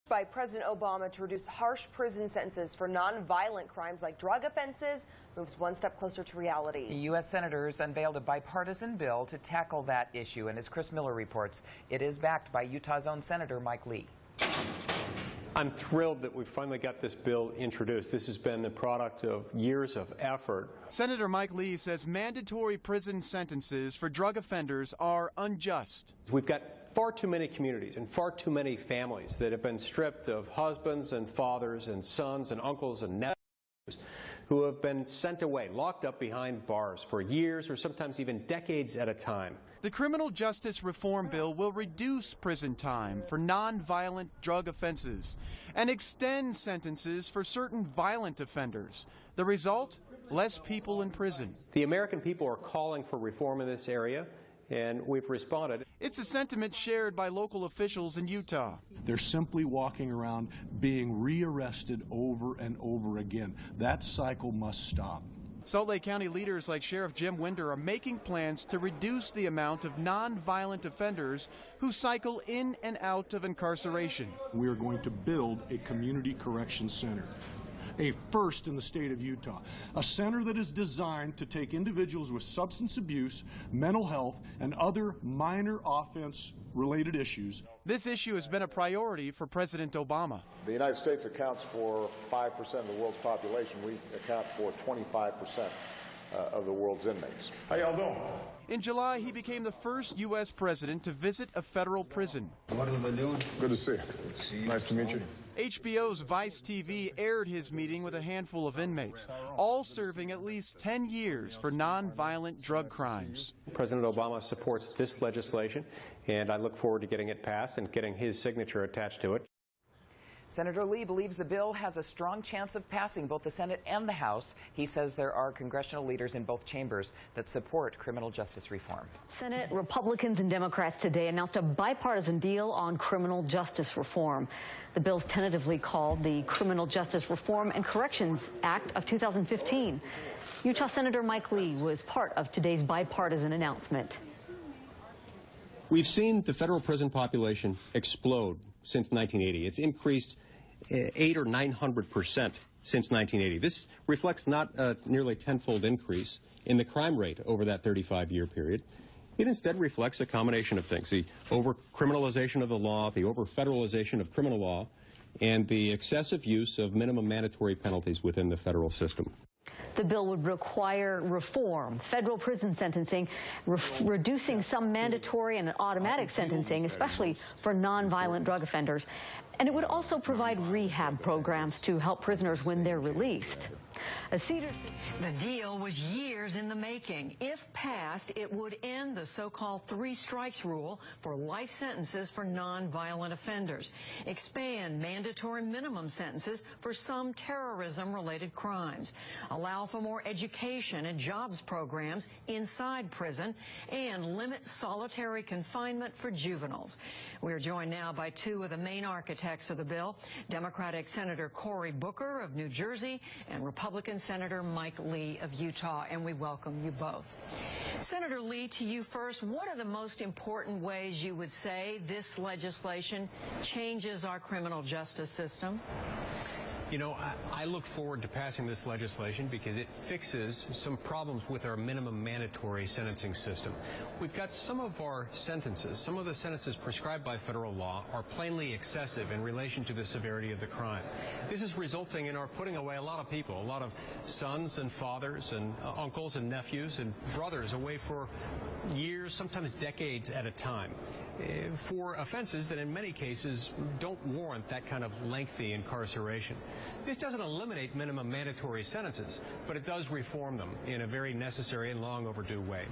By President Obama to reduce harsh prison sentences for non-violent crimes like drug offenses moves one step closer to reality. The U.S. senators unveiled a bipartisan bill to tackle that issue, and as Chris Miller reports, it is backed by Utah's own Senator Mike Lee. I'm thrilled that we finally got this bill introduced. This has been the product of years of effort. Senator Mike Lee says mandatory prison sentences for drug offenders are unjust. We've got far too many communities and far too many families that have been stripped of husbands and fathers and sons and uncles and nephews who have been sent away, locked up behind bars for years or sometimes even decades at a time. The criminal justice reform bill will reduce prison time for non-violent drug offenses and extend sentences for certain violent offenders. The result? Less people in prison. The American people are calling for reform in this area, and we've responded. It's a sentiment shared by local officials in Utah. They're simply walking around being rearrested over and over again. That cycle must stop. Salt Lake County leaders like Sheriff Jim Winder are making plans to reduce the amount of non-violent offenders who cycle in and out of incarceration. We are going to build a community correction center, a first in the state of Utah, a center that is designed to take individuals with substance abuse, mental health, and other minor offense-related issues. This issue has been a priority for President Obama. The United States accounts for 5% of the world's population. We account for 25% of the world's inmates. How y'all doing? In July, he became the first U.S. president to visit a federal prison. What are they doing? Good to see you. Nice to meet you. HBO's Vice TV aired his meeting with a handful of inmates, all serving at least 10 years for non-violent drug crimes. President Obama supports this legislation, and I look forward to getting it passed and getting his signature attached to it. Senator Lee believes the bill has a strong chance of passing both the Senate and the House. He says there are congressional leaders in both chambers that support criminal justice reform. Senate Republicans and Democrats today announced a bipartisan deal on criminal justice reform. The bill's tentatively called the Criminal Justice Reform and Corrections Act of 2015. Utah Senator Mike Lee was part of today's bipartisan announcement. We've seen the federal prison population explode since 1980. It's increased 800% or 900% since 1980. This reflects not a nearly tenfold increase in the crime rate over that 35-year period. It instead reflects a combination of things: the over-criminalization of the law, the over-federalization of criminal law, and the excessive use of minimum mandatory penalties within the federal system. The bill would require reform, federal prison sentencing, reducing some mandatory and automatic sentencing, especially for non-violent drug offenders. And it would also provide rehab programs to help prisoners when they're released. The deal was years in the making. If passed, it would end the so-called 3 strikes rule for life sentences for non-violent offenders, expand mandatory minimum sentences for some terrorism-related crimes, allow for more education and jobs programs inside prison, and limit solitary confinement for juveniles. We are joined now by 2 of the main architects of the bill, Democratic Senator Cory Booker of New Jersey and Republican Senator Mike Lee of Utah, and we welcome you both. Senator Lee, to you first, what are the most important ways you would say this legislation changes our criminal justice system? You know, I look forward to passing this legislation because it fixes some problems with our minimum mandatory sentencing system. We've got some of our sentences, some of the sentences prescribed by federal law are plainly excessive in relation to the severity of the crime. This is resulting in our putting away a lot of people, a lot of sons and fathers and uncles and nephews and brothers away for years, sometimes decades at a time, for offenses that in many cases don't warrant that kind of lengthy incarceration. This doesn't eliminate minimum mandatory sentences, but it does reform them in a very necessary and long overdue way.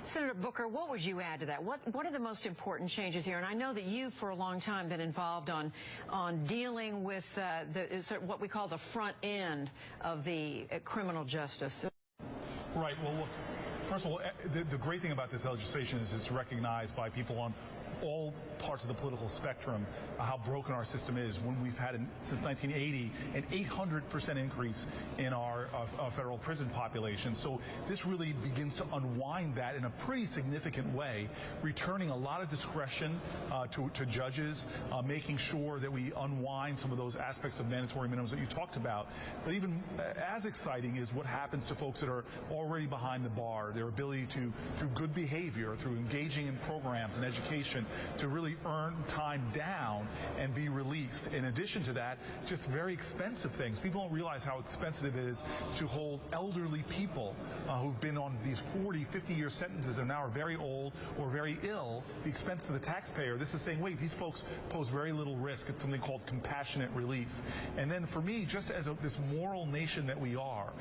Senator Booker, what would you add to that? What are the most important changes here? And I know that you've for a long time been involved on dealing with what we call the front end of the criminal justice. Right. Well, look, first of all, the great thing about this legislation is it's recognized by people on all parts of the political spectrum how broken our system is when we've had, since 1980, an 800% increase in our federal prison population. So this really begins to unwind that in a pretty significant way, returning a lot of discretion to judges, making sure that we unwind some of those aspects of mandatory minimums that you talked about. But even as exciting is what happens to folks that are already behind the bar, their ability to, through good behavior, through engaging in programs and education, to really earn time down and be released. In addition to that, just very expensive things. People don't realize how expensive it is to hold elderly people who've been on these 40, 50-year sentences and now are very old or very ill. The expense to the taxpayer, this is saying, wait, these folks pose very little risk. It's something called compassionate release. And then for me, just as this moral nation that we are,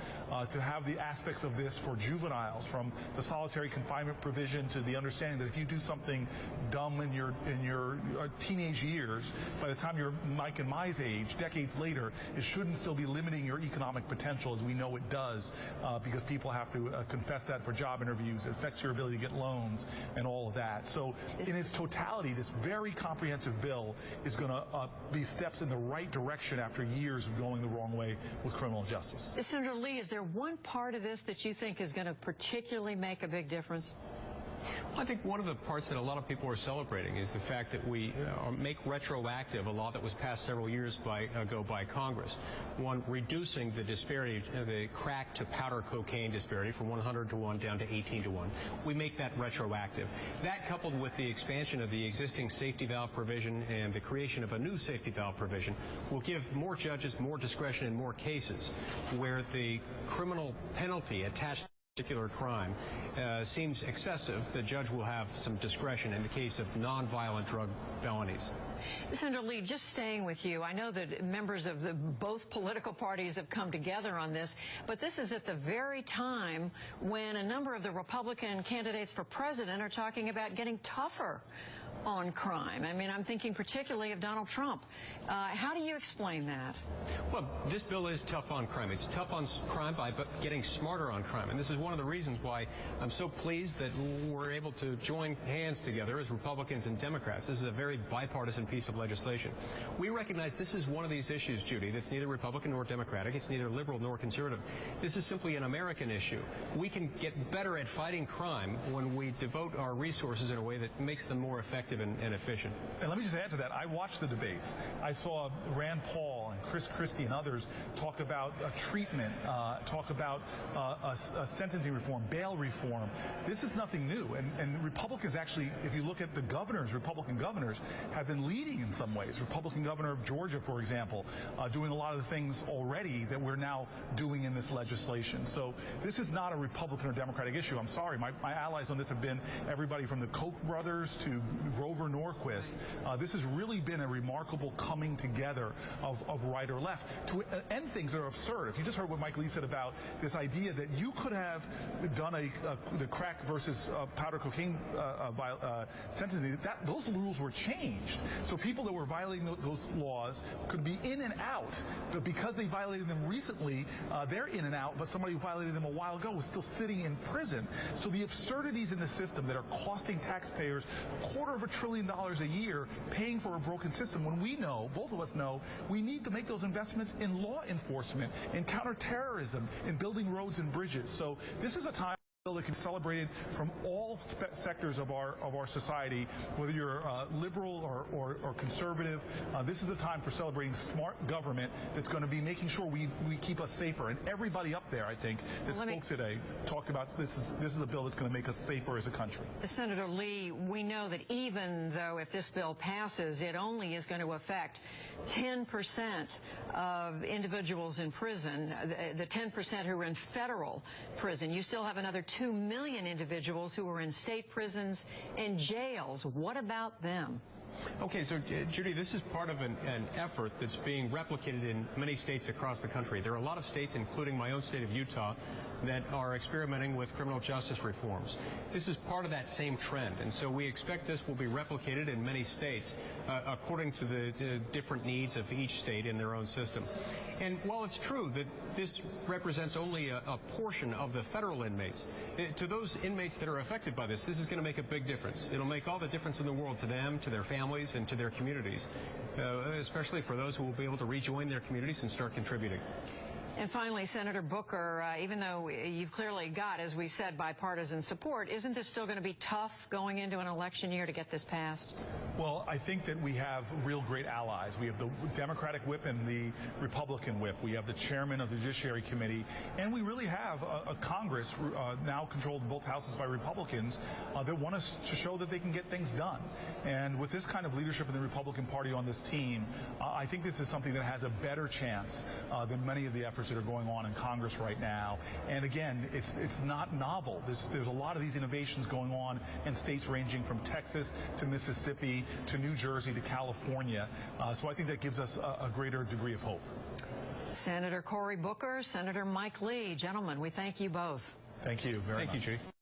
to have the aspects of this for juveniles, from the solitary confinement provision to the understanding that if you do something dumb in your teenage years, by the time you're Mike and my age, decades later, it shouldn't still be limiting your economic potential, as we know it does, because people have to confess that for job interviews. It affects your ability to get loans and all of that. So in its totality, this very comprehensive bill is going to be steps in the right direction after years of going the wrong way with criminal justice. Senator Lee, is there one part of this that you think is going to particularly make a big difference? Well, I think one of the parts that a lot of people are celebrating is the fact that we make retroactive a law that was passed several years ago by Congress. One, reducing the disparity, the crack to powder cocaine disparity from 100 to 1 down to 18 to 1. We make that retroactive. That, coupled with the expansion of the existing safety valve provision and the creation of a new safety valve provision, will give more judges more discretion in more cases where the criminal penalty attached to a particular crime seems excessive. The judge will have some discretion in the case of nonviolent drug felonies. Senator Lee, just staying with you, I know that members of both political parties have come together on this, but this is at the very time when a number of the Republican candidates for president are talking about getting tougher on crime. I mean, I'm thinking particularly of Donald Trump. How do you explain that? Well, this bill is tough on crime. It's tough on crime by getting smarter on crime. And this is one of the reasons why I'm so pleased that we're able to join hands together as Republicans and Democrats. This is a very bipartisan piece of legislation. We recognize this is one of these issues, Judy, that's neither Republican nor Democratic. It's neither liberal nor conservative. This is simply an American issue. We can get better at fighting crime when we devote our resources in a way that makes them more effective and efficient. And let me just add to that. I watched the debates. I saw Rand Paul and Chris Christie and others talk about treatment, talk about a sentencing reform, bail reform. This is nothing new. And Republicans actually, if you look at the governors, Republican governors, have been leading in some ways. Republican governor of Georgia, for example, doing a lot of the things already that we're now doing in this legislation. So this is not a Republican or Democratic issue. I'm sorry. My allies on this have been everybody from the Koch brothers to Grover Norquist. This has really been a remarkable coming together of right or left to end things that are absurd. If you just heard what Mike Lee said about this idea that you could have done the crack versus powder cocaine sentencing, those rules were changed. So people that were violating those laws could be in and out, but because they violated them recently, they're in and out, but somebody who violated them a while ago was still sitting in prison. So the absurdities in the system that are costing taxpayers $250 billion a year paying for a broken system, when we know, both of us know, we need to make those investments in law enforcement, in counterterrorism, in building roads and bridges. So this is a time that can be celebrated from all sectors of our society, whether you're liberal or conservative. This is a time for celebrating smart government that's going to be making sure we keep us safer. And everybody up there, I think, that spoke today talked about this is a bill that's going to make us safer as a country. Senator Lee, we know that even though if this bill passes, it only is going to affect 10% of individuals in prison, the 10% who are in federal prison. You still have another 2 million individuals who are in state prisons and jails. What about them? Okay, so Judy, this is part of an effort that's being replicated in many states across the country. There are a lot of states, including my own state of Utah, that are experimenting with criminal justice reforms. This is part of that same trend, and so we expect this will be replicated in many states according to the different needs of each state in their own system. And while it's true that this represents only a portion of the federal inmates, to those inmates that are affected by this is going to make a big difference. It'll make all the difference in the world to them, to their families, and to their communities, especially for those who will be able to rejoin their communities and start contributing. And finally, Senator Booker, even though you've clearly got, as we said, bipartisan support, isn't this still going to be tough going into an election year to get this passed? Well, I think that we have real great allies. We have the Democratic whip and the Republican whip. We have the chairman of the Judiciary Committee, and we really have a Congress now controlled in both houses by Republicans that want us to show that they can get things done. And with this kind of leadership in the Republican Party on this team, I think this is something that has a better chance than many of the efforts that are going on in Congress right now. And again, it's not novel. There's a lot of these innovations going on in states ranging from Texas to Mississippi to New Jersey to California. So I think that gives us a greater degree of hope. Senator Cory Booker, Senator Mike Lee, gentlemen, we thank you both. Thank you very much. Thank you, Chief.